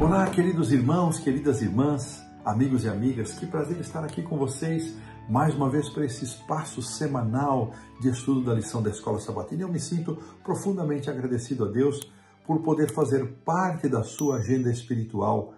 Olá, queridos irmãos, queridas irmãs, amigos e amigas, que prazer estar aqui com vocês mais uma vez para esse espaço semanal de estudo da lição da Escola Sabatina. Eu me sinto profundamente agradecido a Deus por poder fazer parte da sua agenda espiritual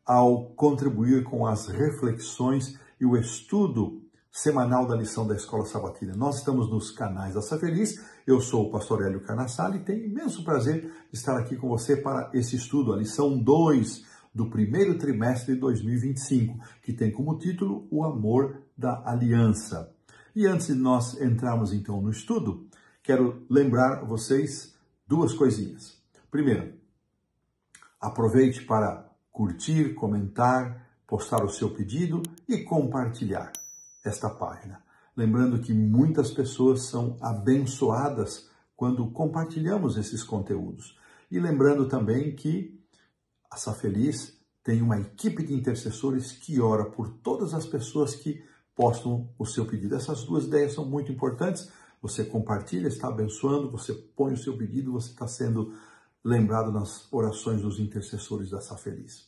ao contribuir com as reflexões e o estudo semanal da lição da Escola Sabatina. Nós estamos nos canais da Feliz. Eu sou o pastor Hélio Canassale e tenho imenso prazer de estar aqui com você para esse estudo, a lição 2 do primeiro trimestre de 2025, que tem como título O Amor da Aliança. E antes de nós entrarmos então no estudo, quero lembrar a vocês duas coisinhas. Primeiro, aproveite para curtir, comentar, postar o seu pedido e compartilhar esta página. Lembrando que muitas pessoas são abençoadas quando compartilhamos esses conteúdos. E lembrando também que a Safeliz tem uma equipe de intercessores que ora por todas as pessoas que postam o seu pedido. Essas duas ideias são muito importantes. Você compartilha, está abençoando, você põe o seu pedido, você está sendo lembrado nas orações dos intercessores da Safeliz.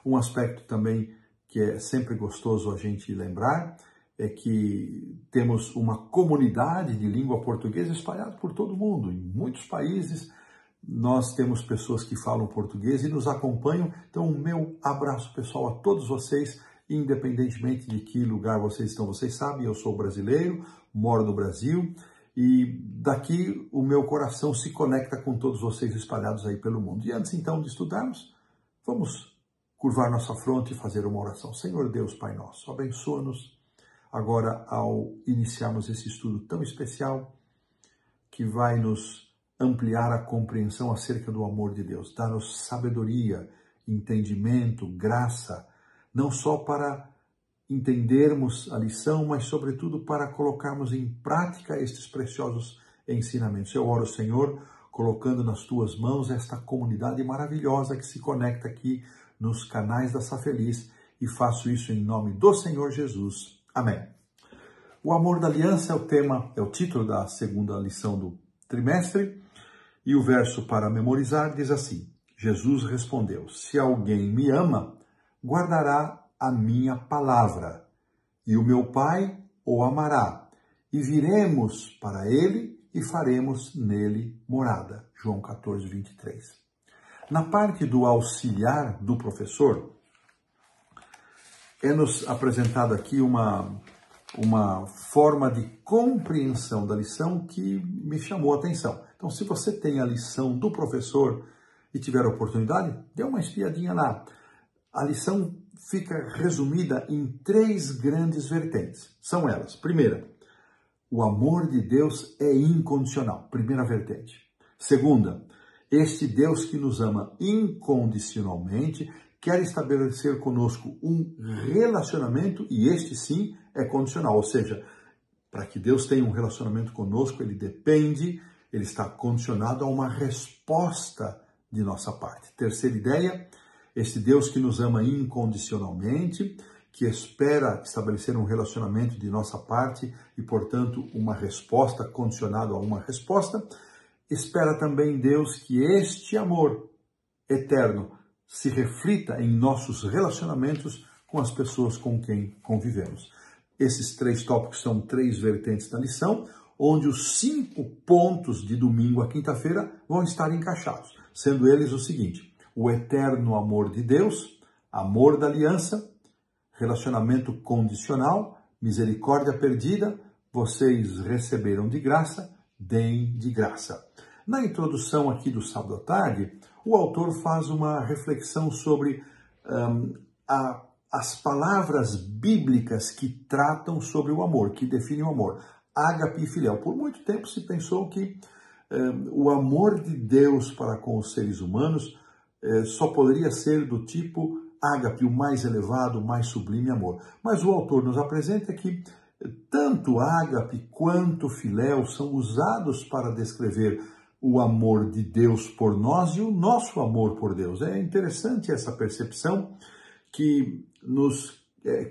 Um aspecto também que é sempre gostoso a gente lembrar é que temos uma comunidade de língua portuguesa espalhada por todo o mundo. Em muitos países nós temos pessoas que falam português e nos acompanham. Então, o meu abraço pessoal a todos vocês, independentemente de que lugar vocês estão. Vocês sabem, eu sou brasileiro, moro no Brasil e daqui o meu coração se conecta com todos vocês espalhados aí pelo mundo. E antes então de estudarmos, vamos curvar nossa fronte e fazer uma oração. Senhor Deus, Pai nosso, abençoa-nos agora ao iniciarmos esse estudo tão especial que vai nos ampliar a compreensão acerca do amor de Deus. Dá-nos sabedoria, entendimento, graça, não só para entendermos a lição, mas sobretudo para colocarmos em prática estes preciosos ensinamentos. Eu oro, Senhor, colocando nas Tuas mãos esta comunidade maravilhosa que se conecta aqui nos canais da Safeliz e faço isso em nome do Senhor Jesus. Amém. O amor da aliança é o título da segunda lição do trimestre e o verso para memorizar diz assim: Jesus respondeu: se alguém me ama, guardará a minha palavra e o meu Pai o amará e viremos para ele e faremos nele morada. João 14, 23. Na parte do auxiliar do professor, é-nos apresentado aqui uma forma de compreensão da lição que me chamou a atenção. Então, se você tem a lição do professor e tiver a oportunidade, dê uma espiadinha lá. A lição fica resumida em 3 grandes vertentes. São elas. Primeira, o amor de Deus é incondicional. Primeira vertente. Segunda, este Deus que nos ama incondicionalmente quer estabelecer conosco um relacionamento e este sim é condicional, ou seja, para que Deus tenha um relacionamento conosco, ele está condicionado a uma resposta de nossa parte. Terceira ideia, este Deus que nos ama incondicionalmente, que espera estabelecer um relacionamento de nossa parte e, portanto, uma resposta condicionada a uma resposta, espera também Deus que este amor eterno se reflita em nossos relacionamentos com as pessoas com quem convivemos. Esses 3 tópicos são 3 vertentes da lição, onde os 5 pontos de domingo a quinta-feira vão estar encaixados, sendo eles o seguinte: o eterno amor de Deus, amor da aliança, relacionamento condicional, misericórdia perdida, vocês receberam de graça, deem de graça. Na introdução aqui do sábado à tarde, o autor faz uma reflexão sobre as palavras bíblicas que tratam sobre o amor, que definem o amor. Ágape e filéu. Por muito tempo se pensou que o amor de Deus para com os seres humanos só poderia ser do tipo ágape, o mais elevado, o mais sublime amor. Mas o autor nos apresenta que tanto ágape quanto filéu são usados para descrever o amor de Deus por nós e o nosso amor por Deus. É interessante essa percepção que nos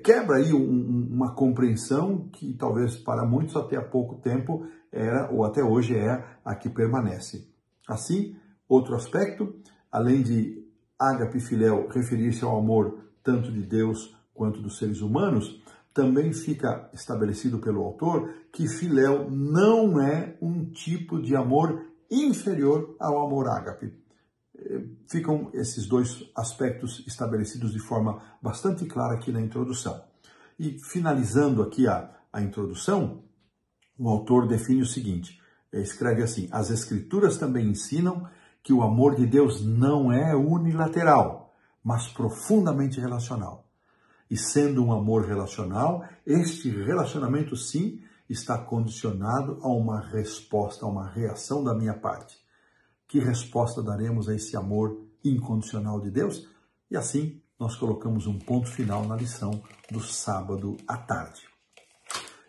quebra aí uma compreensão que talvez para muitos até há pouco tempo era, ou até hoje é, a que permanece. Assim, outro aspecto, além de ágape e filéu referir-se ao amor tanto de Deus quanto dos seres humanos, também fica estabelecido pelo autor que filéu não é um tipo de amor inferior ao amor ágape. Ficam esses dois aspectos estabelecidos de forma bastante clara aqui na introdução. E finalizando aqui a introdução, o autor define o seguinte, escreve assim: as Escrituras também ensinam que o amor de Deus não é unilateral, mas profundamente relacional. E sendo um amor relacional, este relacionamento sim está condicionado a uma resposta, a uma reação da minha parte. Que resposta daremos a esse amor incondicional de Deus? E assim nós colocamos um ponto final na lição do sábado à tarde.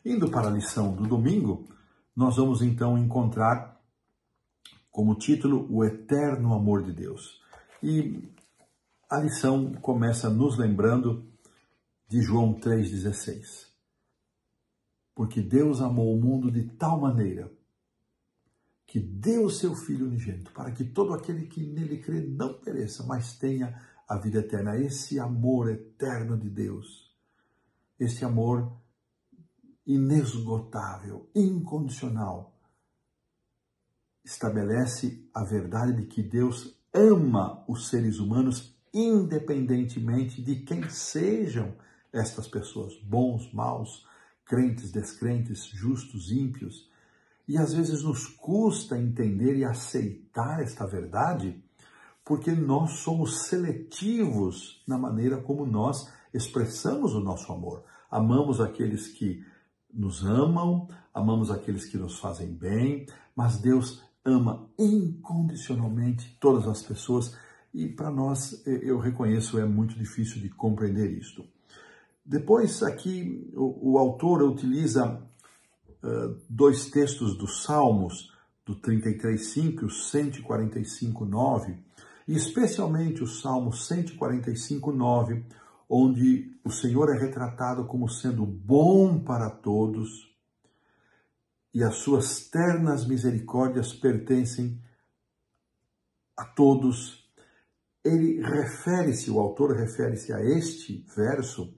Indo para a lição do domingo, nós vamos então encontrar como título o eterno amor de Deus. E a lição começa nos lembrando de João 3,16. Porque Deus amou o mundo de tal maneira que deu o seu Filho unigênito, para que todo aquele que nele crê não pereça, mas tenha a vida eterna. Esse amor eterno de Deus, esse amor inesgotável, incondicional, estabelece a verdade de que Deus ama os seres humanos independentemente de quem sejam estas pessoas, bons, maus, crentes, descrentes, justos, ímpios. E às vezes nos custa entender e aceitar esta verdade, porque nós somos seletivos na maneira como nós expressamos o nosso amor. Amamos aqueles que nos amam, amamos aqueles que nos fazem bem, mas Deus ama incondicionalmente todas as pessoas e para nós, eu reconheço, é muito difícil de compreender isto. Depois aqui o autor utiliza dois textos dos Salmos, do 33,5 e o 145,9, e especialmente o Salmo 145,9, onde o Senhor é retratado como sendo bom para todos e as suas ternas misericórdias pertencem a todos. O autor refere-se a este verso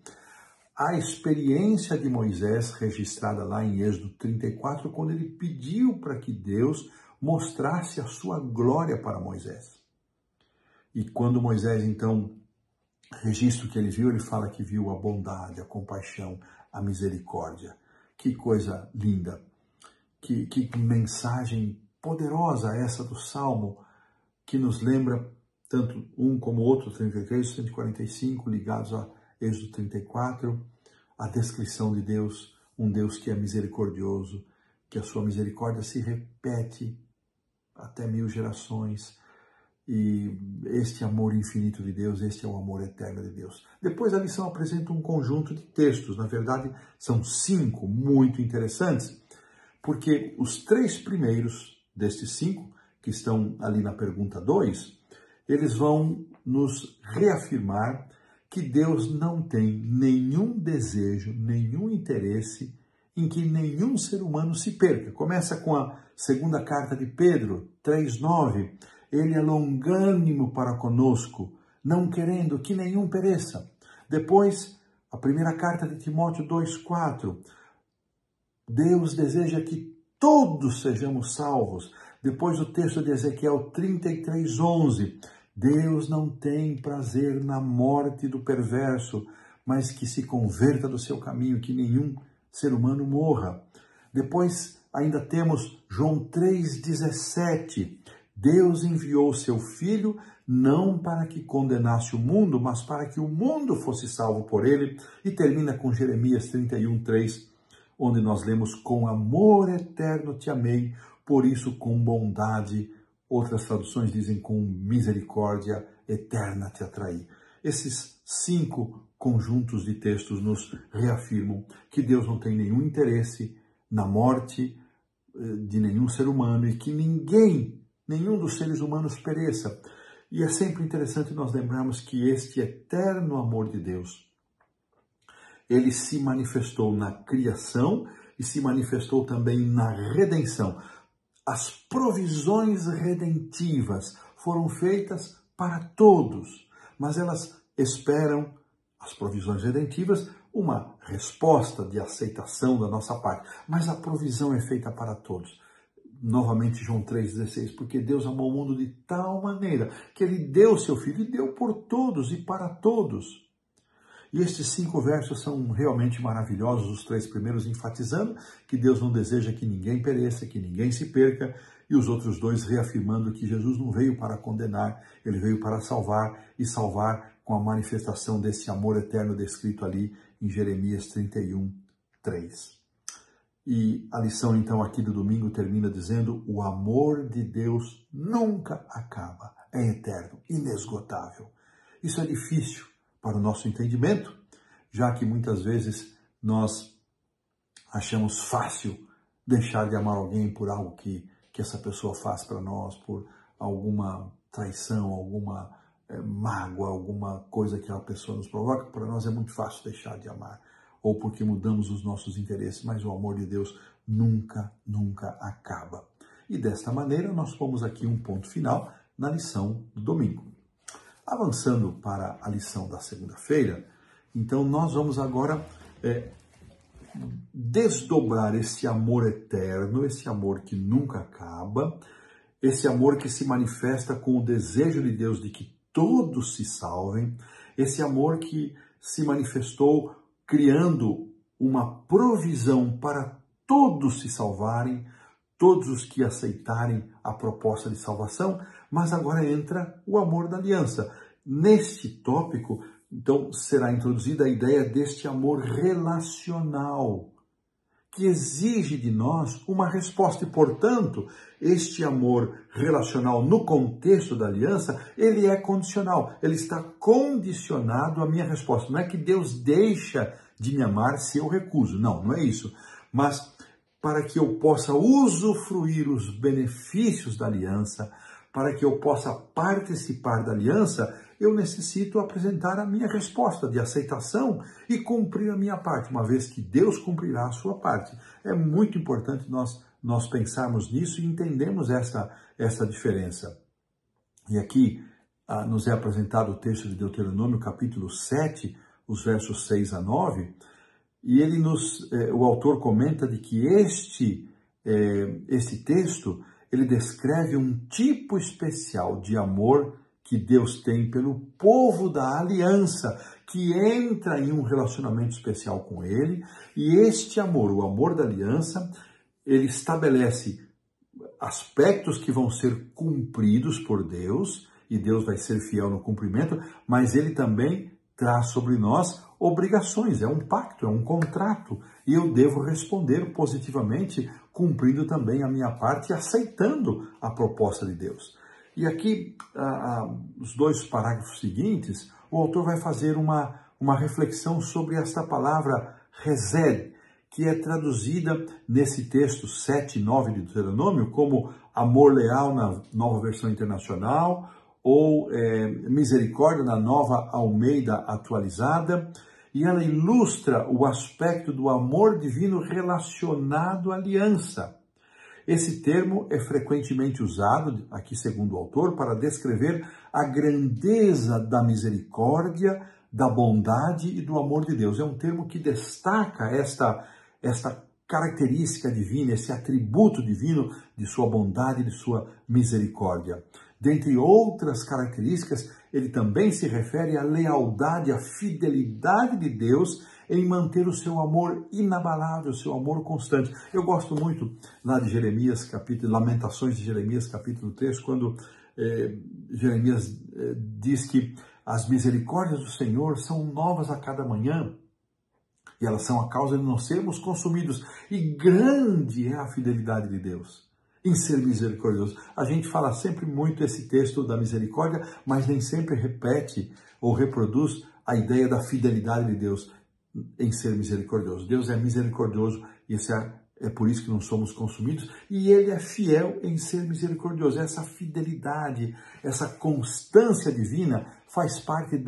à experiência de Moisés registrada lá em Êxodo 34, quando ele pediu para que Deus mostrasse a sua glória para Moisés. E quando Moisés, então, registra o que ele viu, ele fala que viu a bondade, a compaixão, a misericórdia. Que coisa linda! Que mensagem poderosa essa do Salmo, que nos lembra tanto um como o outro, 33 e 145, ligados a Êxodo 34, a descrição de Deus, um Deus que é misericordioso, que a sua misericórdia se repete até 1000 gerações, e este amor infinito de Deus, este é o amor eterno de Deus. Depois a lição apresenta um conjunto de textos, na verdade são 5 muito interessantes, porque os 3 primeiros destes 5, que estão ali na pergunta 2, eles vão nos reafirmar que Deus não tem nenhum desejo, nenhum interesse em que nenhum ser humano se perca. Começa com a segunda carta de Pedro, 3,9. Ele é longânimo para conosco, não querendo que nenhum pereça. Depois, a primeira carta de Timóteo 2,4. Deus deseja que todos sejamos salvos. Depois o texto de Ezequiel 33,11. Deus não tem prazer na morte do perverso, mas que se converta do seu caminho, que nenhum ser humano morra. Depois ainda temos João 3,17. Deus enviou seu Filho não para que condenasse o mundo, mas para que o mundo fosse salvo por ele. E termina com Jeremias 31,3, onde nós lemos: com amor eterno te amei, por isso com bondade, outras traduções dizem com misericórdia eterna te atraí. Esses 5 conjuntos de textos nos reafirmam que Deus não tem nenhum interesse na morte de nenhum ser humano e que nenhum dos seres humanos pereça. E é sempre interessante nós lembrarmos que este eterno amor de Deus, ele se manifestou na criação e se manifestou também na redenção. As provisões redentivas foram feitas para todos, mas elas esperam as provisões redentivas, uma resposta de aceitação da nossa parte, mas a provisão é feita para todos. Novamente João 3,16, porque Deus amou o mundo de tal maneira que Ele deu seu Filho e deu por todos e para todos. E estes 5 versos são realmente maravilhosos, os 3 primeiros enfatizando que Deus não deseja que ninguém pereça, que ninguém se perca, e os outros 2 reafirmando que Jesus não veio para condenar, Ele veio para salvar, e salvar com a manifestação desse amor eterno descrito ali em Jeremias 31:3. E a lição então aqui do domingo termina dizendo: o amor de Deus nunca acaba, é eterno, inesgotável. Isso é difícil para o nosso entendimento, já que muitas vezes nós achamos fácil deixar de amar alguém por algo que essa pessoa faz para nós, por alguma traição, alguma mágoa, alguma coisa que a pessoa nos provoca. Para nós é muito fácil deixar de amar, ou porque mudamos os nossos interesses, mas o amor de Deus nunca, nunca acaba. E desta maneira nós pomos aqui um ponto final na lição do domingo. Avançando para a lição da segunda-feira, então nós vamos agora desdobrar esse amor eterno, esse amor que nunca acaba, esse amor que se manifesta com o desejo de Deus de que todos se salvem, esse amor que se manifestou criando uma provisão para todos se salvarem, todos os que aceitarem a proposta de salvação, mas agora entra o amor da aliança. Neste tópico, então, será introduzida a ideia deste amor relacional, que exige de nós uma resposta. E, portanto, este amor relacional no contexto da aliança, ele é condicional, ele está condicionado à minha resposta. Não é que Deus deixa de me amar se eu recuso, não é isso. Mas para que eu possa usufruir os benefícios da aliança, para que eu possa participar da aliança, eu necessito apresentar a minha resposta de aceitação e cumprir a minha parte, uma vez que Deus cumprirá a sua parte. É muito importante nós pensarmos nisso e entendermos essa diferença. E aqui nos é apresentado o texto de Deuteronômio, capítulo 7, os versos 6 a 9, e o autor comenta de que este texto, ele descreve um tipo especial de amor que Deus tem pelo povo da aliança, que entra em um relacionamento especial com ele, e este amor, o amor da aliança, ele estabelece aspectos que vão ser cumpridos por Deus, e Deus vai ser fiel no cumprimento, mas ele também traz sobre nós obrigações, é um pacto, é um contrato, e eu devo responder positivamente, cumprindo também a minha parte e aceitando a proposta de Deus. E aqui, os 2 parágrafos seguintes, o autor vai fazer uma reflexão sobre esta palavra resed, que é traduzida nesse texto 7 e 9 de Deuteronômio como amor leal na Nova Versão Internacional, ou misericórdia na Nova Almeida Atualizada, e ela ilustra o aspecto do amor divino relacionado à aliança. Esse termo é frequentemente usado, aqui segundo o autor, para descrever a grandeza da misericórdia, da bondade e do amor de Deus. É um termo que destaca esta característica divina, esse atributo divino de sua bondade e de sua misericórdia. Dentre outras características, ele também se refere à lealdade, à fidelidade de Deus em manter o seu amor inabalável, o seu amor constante. Eu gosto muito lá de Jeremias, Lamentações de Jeremias, capítulo 3, quando Jeremias diz que as misericórdias do Senhor são novas a cada manhã, e elas são a causa de não sermos consumidos, e grande é a fidelidade de Deus em ser misericordioso. A gente fala sempre muito esse texto da misericórdia, mas nem sempre repete ou reproduz a ideia da fidelidade de Deus em ser misericordioso. Deus é misericordioso e é por isso que não somos consumidos, e Ele é fiel em ser misericordioso. Essa fidelidade, essa constância divina faz parte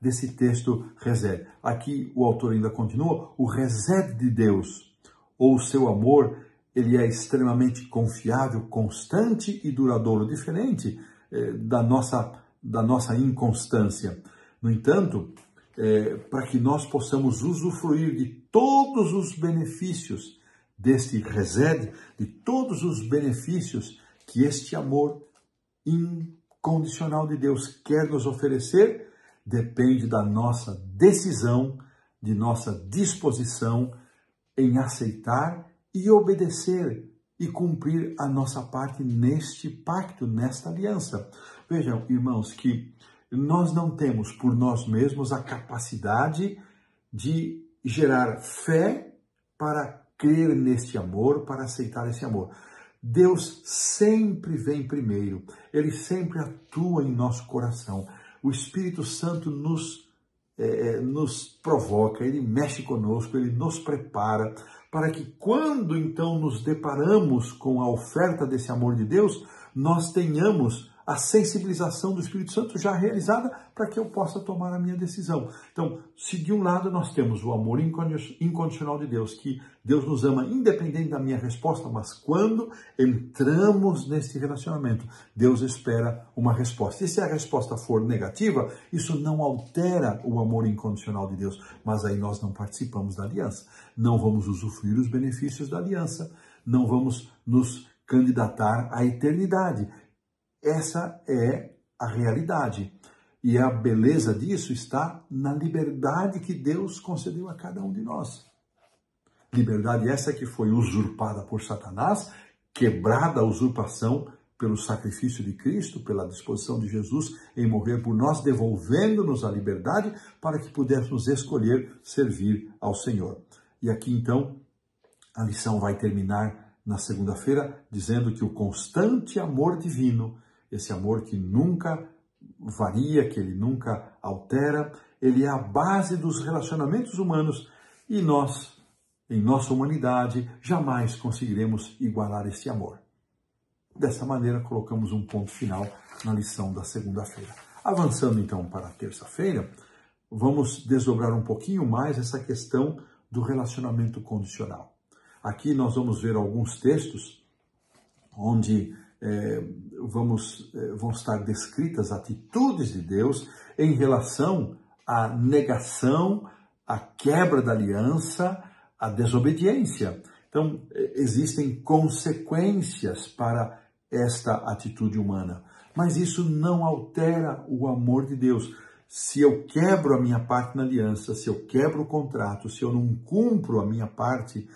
desse texto resed. Aqui o autor ainda continua: o resed de Deus, ou o seu amor, ele é extremamente confiável, constante e duradouro, diferente da nossa da nossa inconstância. No entanto, para que nós possamos usufruir de todos os benefícios deste Hesed, de todos os benefícios que este amor incondicional de Deus quer nos oferecer, depende da nossa decisão, de nossa disposição em aceitar e obedecer e cumprir a nossa parte neste pacto, nesta aliança. Vejam, irmãos, que nós não temos por nós mesmos a capacidade de gerar fé para crer neste amor, para aceitar esse amor. Deus sempre vem primeiro, Ele sempre atua em nosso coração. O Espírito Santo nos provoca, Ele mexe conosco, Ele nos prepara para que quando então nos deparamos com a oferta desse amor de Deus, nós tenhamos a sensibilização do Espírito Santo já realizada para que eu possa tomar a minha decisão. Então, se de um lado nós temos o amor incondicional de Deus, que Deus nos ama independente da minha resposta, mas quando entramos nesse relacionamento, Deus espera uma resposta. E se a resposta for negativa, isso não altera o amor incondicional de Deus, mas aí nós não participamos da aliança, não vamos usufruir os benefícios da aliança, não vamos nos candidatar à eternidade. Essa é a realidade. E a beleza disso está na liberdade que Deus concedeu a cada um de nós. Liberdade essa que foi usurpada por Satanás, quebrada a usurpação pelo sacrifício de Cristo, pela disposição de Jesus em morrer por nós, devolvendo-nos a liberdade para que pudéssemos escolher servir ao Senhor. E aqui então a lição vai terminar na segunda-feira dizendo que o constante amor divino, esse amor que nunca varia, que ele nunca altera, ele é a base dos relacionamentos humanos e nós, em nossa humanidade, jamais conseguiremos igualar esse amor. Dessa maneira, colocamos um ponto final na lição da segunda-feira. Avançando então para a terça-feira, vamos desdobrar um pouquinho mais essa questão do relacionamento condicional. Aqui nós vamos ver alguns textos onde vão estar descritas atitudes de Deus em relação à negação, à quebra da aliança, à desobediência. Então, existem consequências para esta atitude humana, mas isso não altera o amor de Deus. Se eu quebro a minha parte na aliança, se eu quebro o contrato, se eu não cumpro a minha parte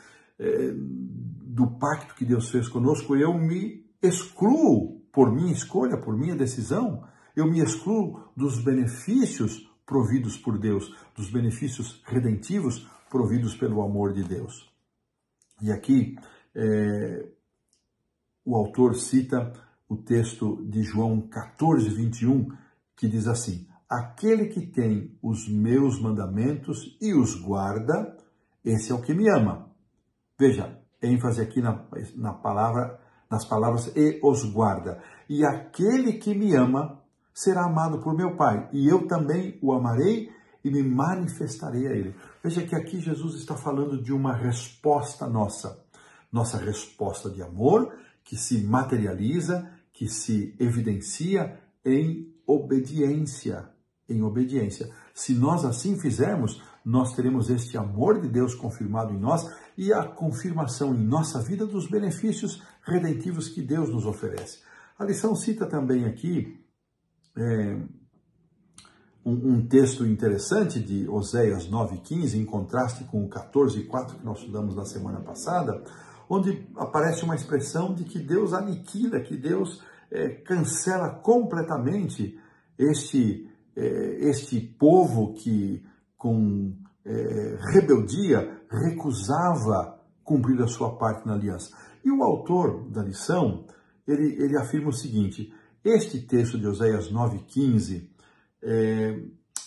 do pacto que Deus fez conosco, eu me excluo por minha escolha, por minha decisão, eu me excluo dos benefícios providos por Deus, dos benefícios redentivos providos pelo amor de Deus. E aqui o autor cita o texto de João 14, 21, que diz assim: aquele que tem os meus mandamentos e os guarda, esse é o que me ama. Veja, ênfase aqui nas palavras e os guarda. E aquele que me ama será amado por meu Pai, e eu também o amarei e me manifestarei a ele. Veja que aqui Jesus está falando de uma resposta nossa resposta de amor, que se materializa, que se evidencia em obediência. Se nós assim fizermos, nós teremos este amor de Deus confirmado em nós e a confirmação em nossa vida dos benefícios redentivos que Deus nos oferece. A lição cita também aqui um texto interessante de Oséias 9,15, em contraste com o 14,4 que nós estudamos na semana passada, onde aparece uma expressão de que Deus aniquila, que Deus cancela completamente este povo que com rebeldia recusava cumprir a sua parte na aliança. E o autor da lição, ele afirma o seguinte: este texto de Oséias 9,15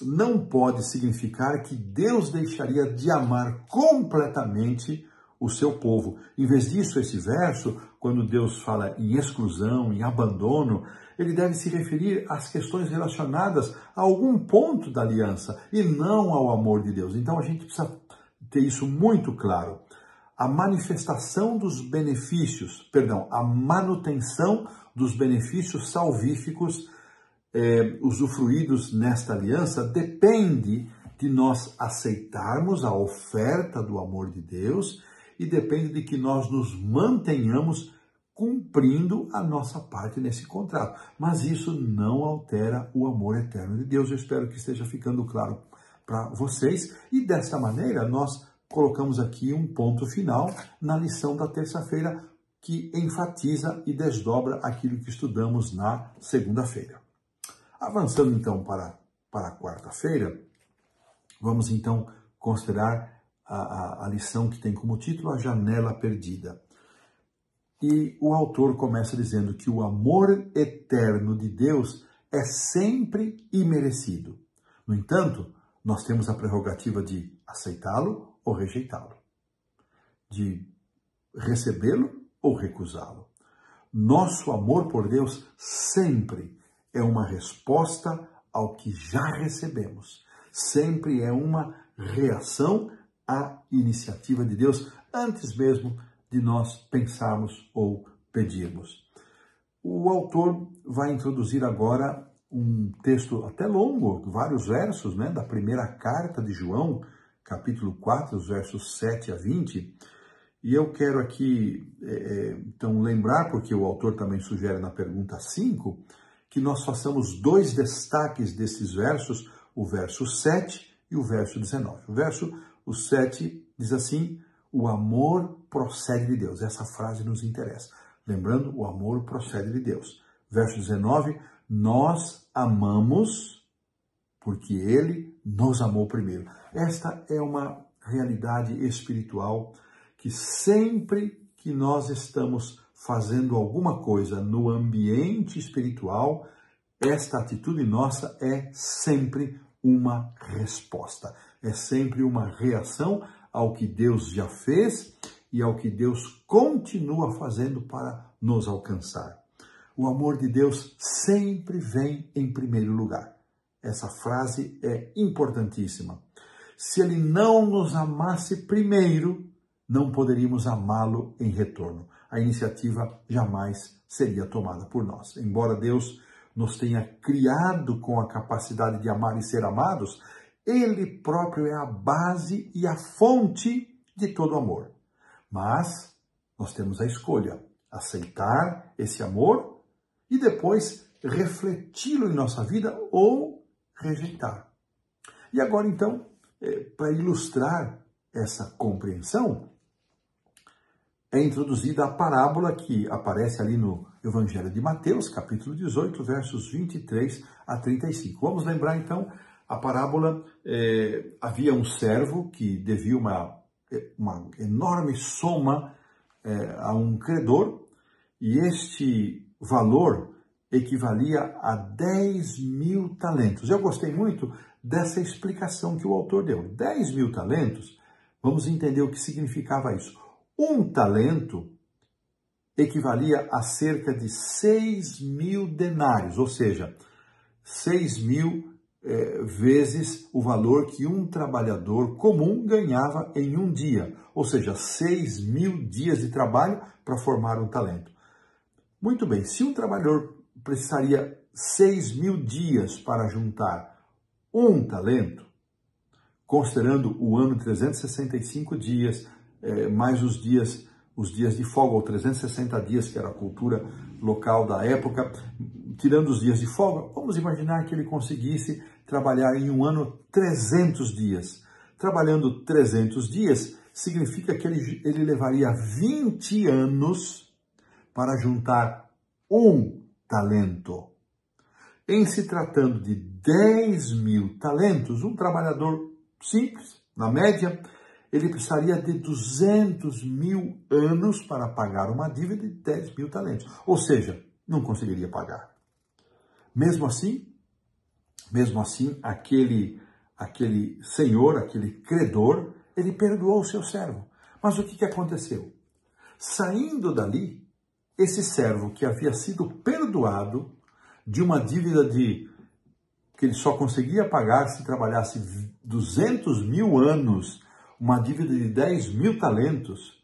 não pode significar que Deus deixaria de amar completamente o seu povo. Em vez disso, esse verso, quando Deus fala em exclusão, em abandono, ele deve se referir às questões relacionadas a algum ponto da aliança e não ao amor de Deus. Então a gente precisa ter isso muito claro. A manifestação dos benefícios, a manutenção dos benefícios salvíficos usufruídos nesta aliança depende de nós aceitarmos a oferta do amor de Deus e depende de que nós nos mantenhamos cumprindo a nossa parte nesse contrato. Mas isso não altera o amor eterno de Deus. Eu espero que esteja ficando claro para vocês. E desta maneira, nós colocamos aqui um ponto final na lição da terça-feira que enfatiza e desdobra aquilo que estudamos na segunda-feira. Avançando então para a quarta-feira, vamos então considerar a lição que tem como título A Janela Perdida. E o autor começa dizendo que o amor eterno de Deus é sempre imerecido. No entanto, nós temos a prerrogativa de aceitá-lo ou rejeitá-lo, de recebê-lo ou recusá-lo. Nosso amor por Deus sempre é uma resposta ao que já recebemos. Sempre é uma reação à iniciativa de Deus, antes mesmo de nós pensarmos ou pedirmos. O autor vai introduzir agora um texto até longo, vários versos, da primeira carta de João, capítulo 4, os versos 7 a 20. E eu quero aqui, então, lembrar, porque o autor também sugere na pergunta 5, que nós façamos dois destaques desses versos, o verso 7 e o verso 19. O 7 diz assim: o amor procede de Deus. Essa frase nos interessa. Lembrando, o amor procede de Deus. Verso 19, nós amamos porque Ele nos amou primeiro. Esta é uma realidade espiritual que sempre que nós estamos fazendo alguma coisa no ambiente espiritual, esta atitude nossa é sempre uma resposta. É sempre uma reação ao que Deus já fez e ao que Deus continua fazendo para nos alcançar. O amor de Deus sempre vem em primeiro lugar. Essa frase é importantíssima. Se Ele não nos amasse primeiro, não poderíamos amá-lo em retorno. A iniciativa jamais seria tomada por nós. Embora Deus nos tenha criado com a capacidade de amar e ser amados, Ele próprio é a base e a fonte de todo amor. Mas nós temos a escolha, aceitar esse amor e depois refleti-lo em nossa vida ou rejeitar. E agora, então, para ilustrar essa compreensão, é introduzida a parábola que aparece ali no Evangelho de Mateus, capítulo 18, versos 23 a 35. Vamos lembrar, então, a parábola, havia um servo que devia uma enorme soma a um credor, e este valor equivalia a 10.000 talentos. Eu gostei muito dessa explicação que o autor deu. 10.000 talentos, vamos entender o que significava isso. Um talento equivalia a cerca de 6.000 denários, ou seja, 6.000 vezes o valor que um trabalhador comum ganhava em um dia, ou seja, 6.000 dias de trabalho para formar um talento. Muito bem, se um trabalhador precisaria 6.000 dias para juntar um talento, considerando o ano 365 dias, mais os dias de folga, ou 360 dias, que era a cultura local da época, tirando os dias de folga, vamos imaginar que ele conseguisse trabalhar em um ano 300 dias. Trabalhando 300 dias, significa que ele levaria 20 anos para juntar um talento. Em se tratando de 10.000 talentos, um trabalhador simples, na média, ele precisaria de 200.000 anos para pagar uma dívida de 10.000 talentos. Ou seja, não conseguiria pagar. Mesmo assim, aquele senhor, aquele credor, ele perdoou o seu servo. Mas o que aconteceu? Saindo dali, esse servo que havia sido perdoado de uma dívida que ele só conseguia pagar se trabalhasse 200.000 anos, uma dívida de 10.000 talentos,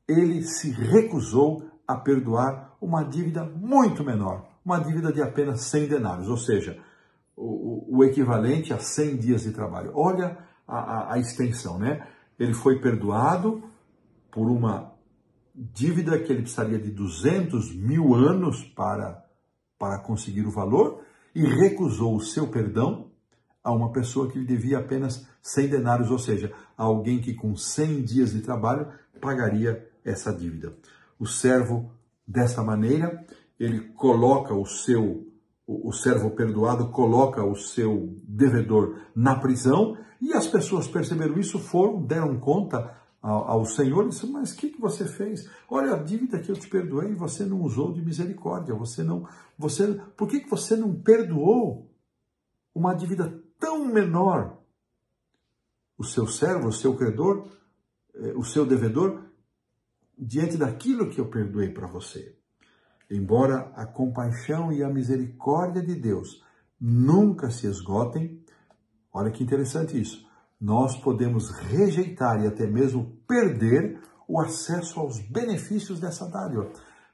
ele se recusou a perdoar uma dívida muito menor, uma dívida de apenas 100 denários, ou seja, o equivalente a 100 dias de trabalho. Olha a extensão, né? Ele foi perdoado por uma dívida que ele precisaria de 200.000 anos para conseguir o valor e recusou o seu perdão a uma pessoa que lhe devia apenas 100 denários, ou seja, a alguém que com 100 dias de trabalho pagaria essa dívida. O servo, desta maneira, ele coloca o servo perdoado coloca o seu devedor na prisão e as pessoas perceberam isso, deram conta ao Senhor e disseram, mas o que você fez? Olha, a dívida que eu te perdoei, você não usou de misericórdia, por que você não perdoou uma dívida tão menor? O seu servo, o seu credor, o seu devedor, diante daquilo que eu perdoei para você. Embora a compaixão e a misericórdia de Deus nunca se esgotem, olha que interessante isso, nós podemos rejeitar e até mesmo perder o acesso aos benefícios dessa dádiva,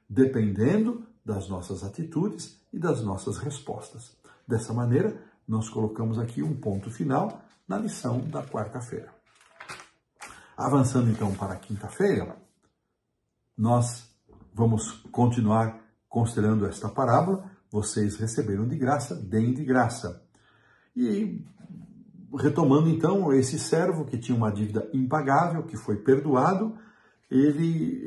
dependendo das nossas atitudes e das nossas respostas. Dessa maneira, nós colocamos aqui um ponto final na lição da quarta-feira. Avançando então para a quinta-feira, nós vamos continuar considerando esta parábola. Vocês receberam de graça, deem de graça. E retomando então, esse servo que tinha uma dívida impagável, que foi perdoado, ele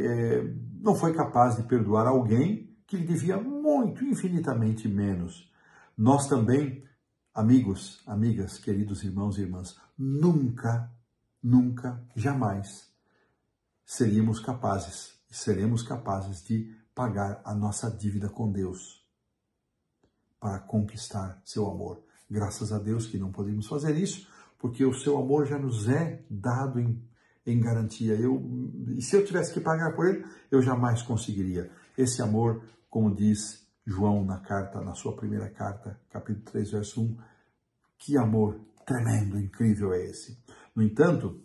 não foi capaz de perdoar alguém que lhe devia muito, infinitamente menos. Nós também, amigos, amigas, queridos irmãos e irmãs, nunca, jamais seremos capazes de pagar a nossa dívida com Deus para conquistar seu amor. Graças a Deus que não podemos fazer isso, porque o seu amor já nos é dado em garantia. E se eu tivesse que pagar por ele, eu jamais conseguiria. Esse amor, como diz João na sua primeira carta, capítulo 3, verso 1, que amor tremendo, incrível é esse. No entanto,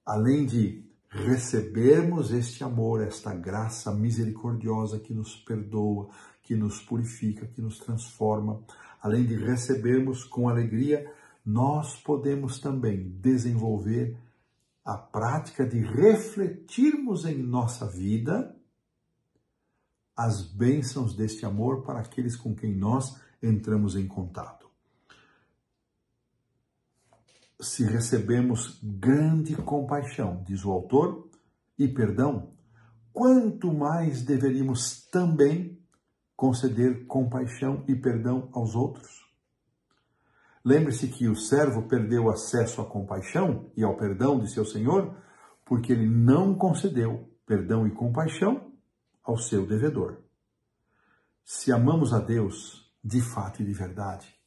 além de recebermos este amor, esta graça misericordiosa que nos perdoa, que nos purifica, que nos transforma, além de recebermos com alegria, nós podemos também desenvolver a prática de refletirmos em nossa vida as bênçãos deste amor para aqueles com quem nós entramos em contato. Se recebemos grande compaixão, diz o autor, e perdão, quanto mais deveríamos também conceder compaixão e perdão aos outros? Lembre-se que o servo perdeu acesso à compaixão e ao perdão de seu senhor porque ele não concedeu perdão e compaixão ao seu devedor. Se amamos a Deus de fato e de verdade,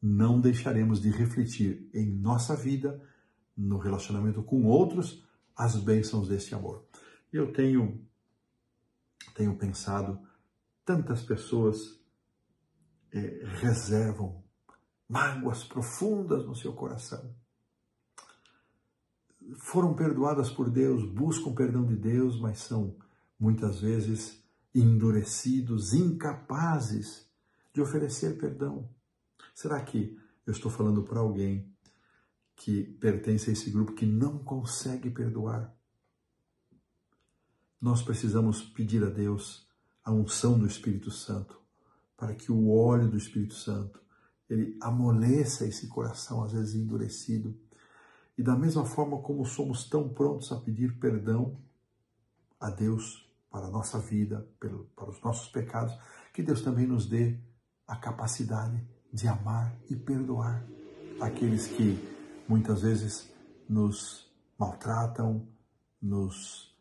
não deixaremos de refletir em nossa vida, no relacionamento com outros, as bênçãos desse amor. Eu tenho pensado, tantas pessoas reservam mágoas profundas no seu coração. Foram perdoadas por Deus, buscam perdão de Deus, mas são muitas vezes endurecidos, incapazes de oferecer perdão. Será que eu estou falando para alguém que pertence a esse grupo que não consegue perdoar? Nós precisamos pedir a Deus a unção do Espírito Santo, para que o óleo do Espírito Santo, ele amoleça esse coração, às vezes endurecido. E da mesma forma como somos tão prontos a pedir perdão a Deus para a nossa vida, para os nossos pecados, que Deus também nos dê a capacidade de amar e perdoar aqueles que muitas vezes nos maltratam, nos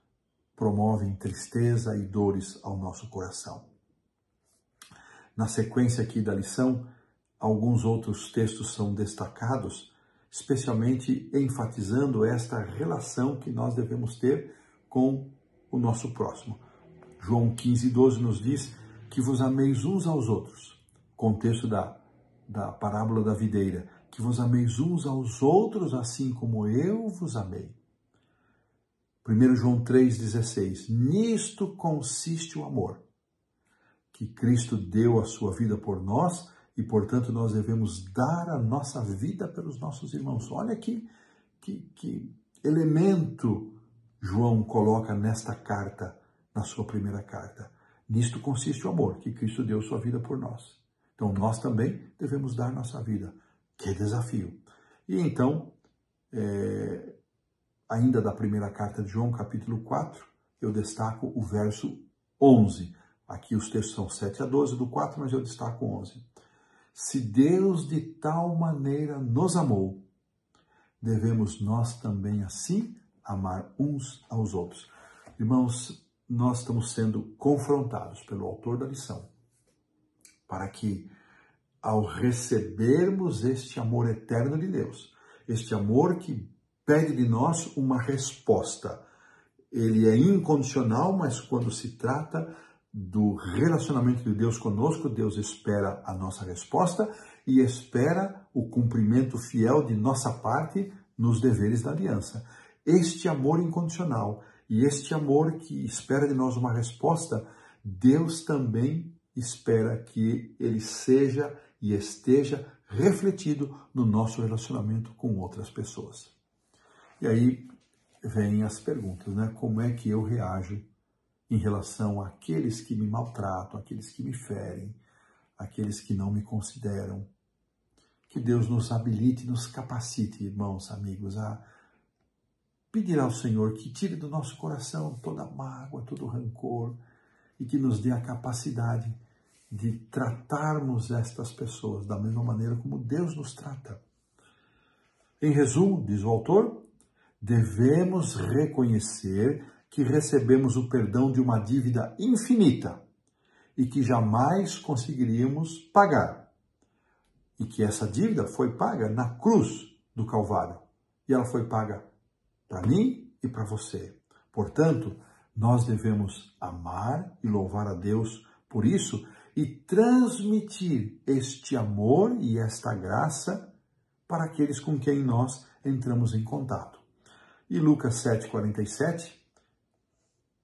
promovem tristeza e dores ao nosso coração. Na sequência aqui da lição, alguns outros textos são destacados, especialmente enfatizando esta relação que nós devemos ter com o nosso próximo. João 15:12 nos diz que vos ameis uns aos outros. Contexto da parábola da videira. Que vos ameis uns aos outros assim como eu vos amei. 1 João 3,16. Nisto consiste o amor, que Cristo deu a sua vida por nós e, portanto, nós devemos dar a nossa vida pelos nossos irmãos. Olha que elemento João coloca nesta carta, na sua primeira carta. Nisto consiste o amor, que Cristo deu sua vida por nós. Então, nós também devemos dar nossa vida. Que desafio! E então, ainda da primeira carta de João, capítulo 4, eu destaco o verso 11. Aqui os textos são 7 a 12 do 4, mas eu destaco 11. Se Deus de tal maneira nos amou, devemos nós também assim amar uns aos outros. Irmãos, nós estamos sendo confrontados pelo autor da lição para que, ao recebermos este amor eterno de Deus, este amor que pede de nós uma resposta, ele é incondicional, mas quando se trata do relacionamento de Deus conosco, Deus espera a nossa resposta e espera o cumprimento fiel de nossa parte nos deveres da aliança. Este amor incondicional e este amor que espera de nós uma resposta, Deus também espera que ele seja e esteja refletido no nosso relacionamento com outras pessoas. E aí vêm as perguntas, né? Como é que eu reajo em relação àqueles que me maltratam, àqueles que me ferem, àqueles que não me consideram? Que Deus nos habilite, nos capacite, irmãos, amigos, a pedir ao Senhor que tire do nosso coração toda mágoa, todo rancor e que nos dê a capacidade de tratarmos estas pessoas da mesma maneira como Deus nos trata. Em resumo, diz o autor, devemos reconhecer que recebemos o perdão de uma dívida infinita e que jamais conseguiríamos pagar. E que essa dívida foi paga na cruz do Calvário. E ela foi paga para mim e para você. Portanto, nós devemos amar e louvar a Deus por isso e transmitir este amor e esta graça para aqueles com quem nós entramos em contato. E Lucas 7,47,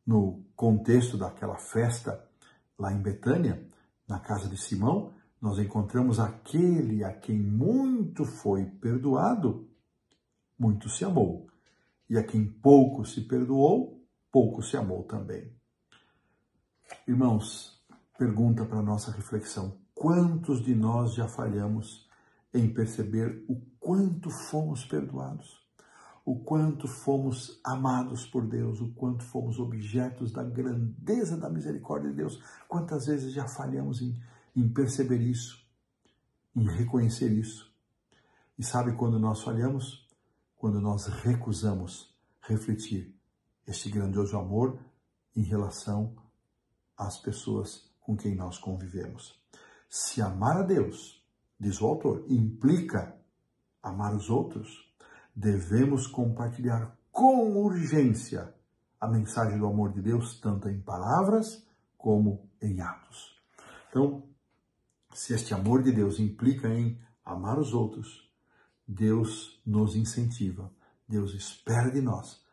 no contexto daquela festa lá em Betânia, na casa de Simão, nós encontramos aquele a quem muito foi perdoado, muito se amou. E a quem pouco se perdoou, pouco se amou também. Irmãos, pergunta para a nossa reflexão. Quantos de nós já falhamos em perceber o quanto fomos perdoados? O quanto fomos amados por Deus, o quanto fomos objetos da grandeza da misericórdia de Deus. Quantas vezes já falhamos em perceber isso, em reconhecer isso. E sabe quando nós falhamos? Quando nós recusamos refletir este grandioso amor em relação às pessoas com quem nós convivemos. Se amar a Deus, diz o autor, implica amar os outros, devemos compartilhar com urgência a mensagem do amor de Deus, tanto em palavras como em atos. Então, se este amor de Deus implica em amar os outros, Deus nos incentiva, Deus espera de nós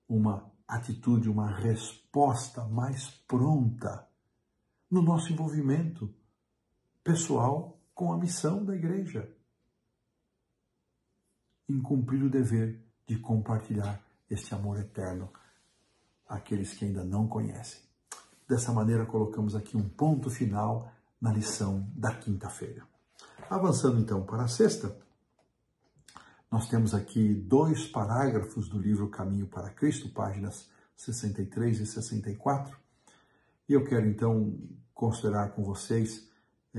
uma atitude, uma resposta mais pronta no nosso envolvimento pessoal com a missão da igreja, em cumprir o dever de compartilhar este amor eterno àqueles que ainda não conhecem. Dessa maneira, colocamos aqui um ponto final na lição da quinta-feira. Avançando então para a sexta, nós temos aqui 2 parágrafos do livro Caminho para Cristo, páginas 63 e 64, e eu quero então considerar com vocês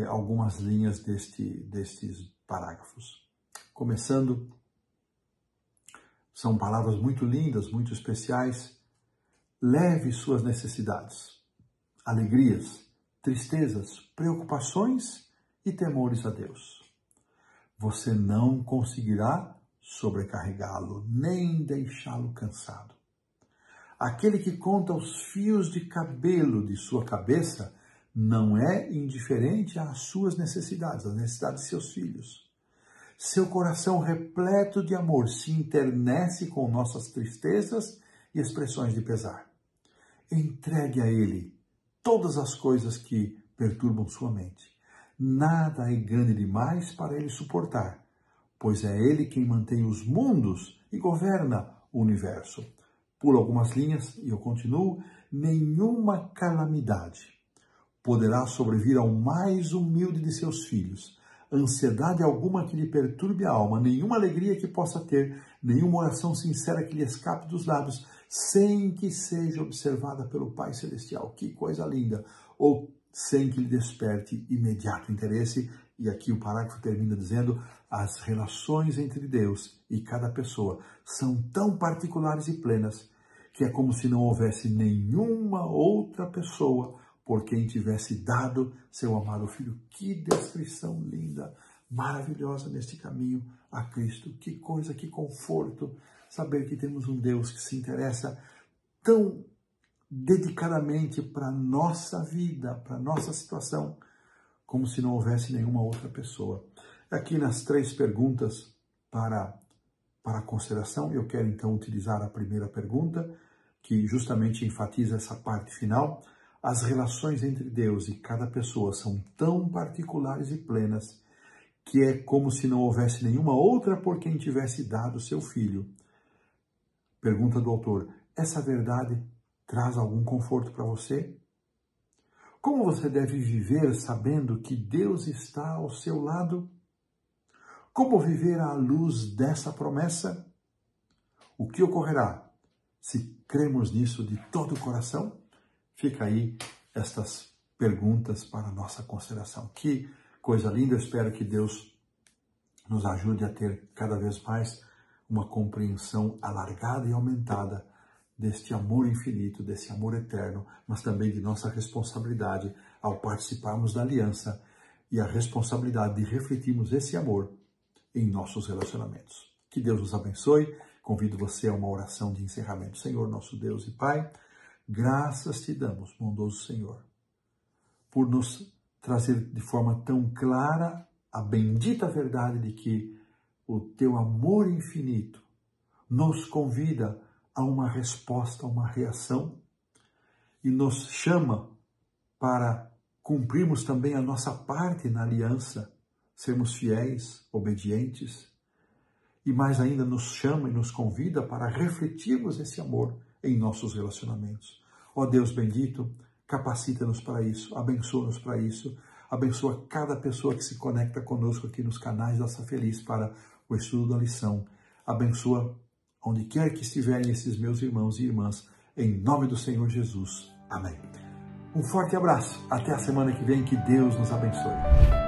algumas linhas destes parágrafos. Começando, são palavras muito lindas, muito especiais. Leve suas necessidades, alegrias, tristezas, preocupações e temores a Deus. Você não conseguirá sobrecarregá-lo, nem deixá-lo cansado. Aquele que conta os fios de cabelo de sua cabeça não é indiferente às suas necessidades, às necessidades de seus filhos. Seu coração repleto de amor se internece com nossas tristezas e expressões de pesar. Entregue a Ele todas as coisas que perturbam sua mente. Nada é grande demais para Ele suportar, pois é Ele quem mantém os mundos e governa o universo. Pulo algumas linhas e eu continuo. Nenhuma calamidade poderá sobrevir ao mais humilde de seus filhos. Ansiedade alguma que lhe perturbe a alma, nenhuma alegria que possa ter, nenhuma oração sincera que lhe escape dos lábios, sem que seja observada pelo Pai Celestial. Que coisa linda! Ou sem que lhe desperte imediato interesse. E aqui o parágrafo termina dizendo: as relações entre Deus e cada pessoa são tão particulares e plenas que é como se não houvesse nenhuma outra pessoa por quem tivesse dado seu amado Filho. Que descrição linda, maravilhosa neste caminho a Cristo. Que coisa, que conforto saber que temos um Deus que se interessa tão dedicadamente para a nossa vida, para a nossa situação, como se não houvesse nenhuma outra pessoa. Aqui nas 3 perguntas para a consideração, eu quero então utilizar a primeira pergunta, que justamente enfatiza essa parte final. As relações entre Deus e cada pessoa são tão particulares e plenas que é como se não houvesse nenhuma outra por quem tivesse dado seu Filho. Pergunta do autor: essa verdade traz algum conforto para você? Como você deve viver sabendo que Deus está ao seu lado? Como viver à luz dessa promessa? O que ocorrerá se cremos nisso de todo o coração? Fica aí estas perguntas para a nossa consideração. Que coisa linda! Eu espero que Deus nos ajude a ter cada vez mais uma compreensão alargada e aumentada deste amor infinito, desse amor eterno, mas também de nossa responsabilidade ao participarmos da aliança e a responsabilidade de refletirmos esse amor em nossos relacionamentos. Que Deus nos abençoe. Convido você a uma oração de encerramento. Senhor, nosso Deus e Pai, graças te damos, bondoso Senhor, por nos trazer de forma tão clara a bendita verdade de que o teu amor infinito nos convida a uma resposta, a uma reação, e nos chama para cumprirmos também a nossa parte na aliança, sermos fiéis, obedientes, e mais ainda nos chama e nos convida para refletirmos esse amor em nossos relacionamentos. Ó Deus bendito, capacita-nos para isso, abençoa-nos para isso, abençoa cada pessoa que se conecta conosco aqui nos canais da Sa Feliz para o estudo da lição. Abençoa onde quer que estiverem esses meus irmãos e irmãs, em nome do Senhor Jesus. Amém. Um forte abraço. Até a semana que vem. Que Deus nos abençoe.